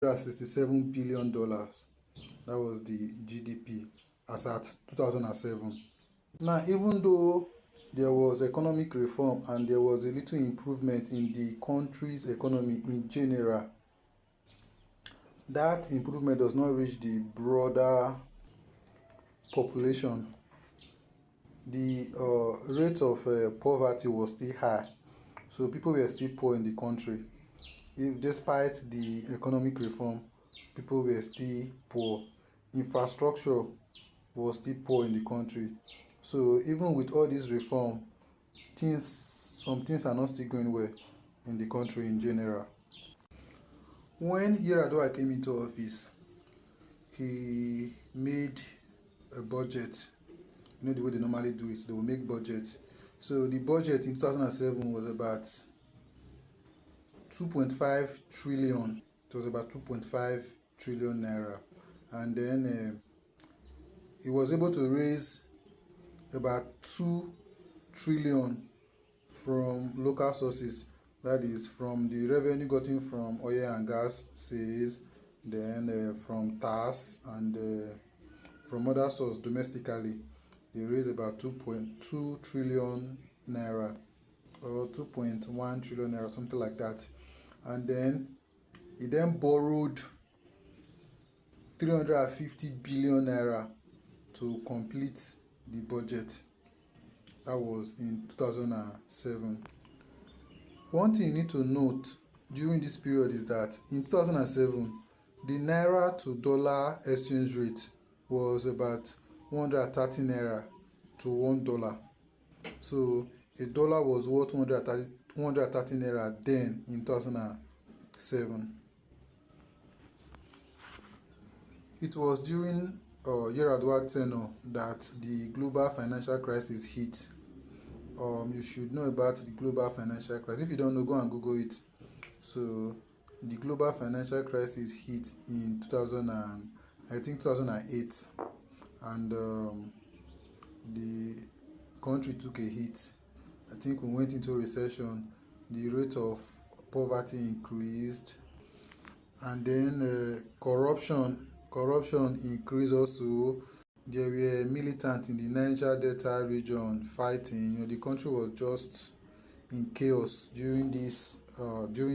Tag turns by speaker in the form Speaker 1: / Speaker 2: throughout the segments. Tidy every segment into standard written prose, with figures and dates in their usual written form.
Speaker 1: $67 billion. That was the GDP as at 2007. Now, even though there was economic reform and there was a little improvement in the country's economy in general, that improvement does not reach the broader population. The rate of poverty was still high, so people were still poor in the country. Despite the economic reform, people were still poor. Infrastructure was still poor in the country. So even with all this reform, some things are not still going well in the country in general. When Yaradua came into office, he made a budget. You know the way they normally do it, they will make budget. So the budget in 2007 was about 2.5 trillion. It was about 2.5 trillion naira. And then he was able to raise about 2 trillion from local sources, that is from the revenue gotten from oil and gas sales, then from tax and from other sources domestically. They raised about 2.2 trillion naira or 2.1 trillion naira, something like that. And then he then borrowed 350 billion naira to complete the budget. That was in 2007. One thing you need to note during this period is that in 2007, the naira to dollar exchange rate was about 130 naira to $1. So a dollar was worth 130 naira then in 2007. It was during Yaradua tenure that the global financial crisis hit. You should know about the global financial crisis. If you don't know, go and Google it. So the global financial crisis hit in 2008, and the country took a hit. I think we went into recession. The rate of poverty increased, and then corruption increased also. There were militants in the Niger Delta region fighting. The country was just in chaos during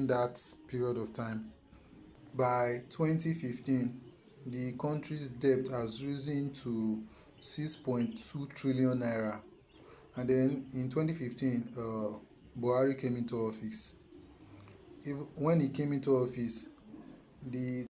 Speaker 1: that period of time. By 2015, the country's debt has risen to 6.2 trillion naira. And then in 2015, Buhari came into office. When he came into office, the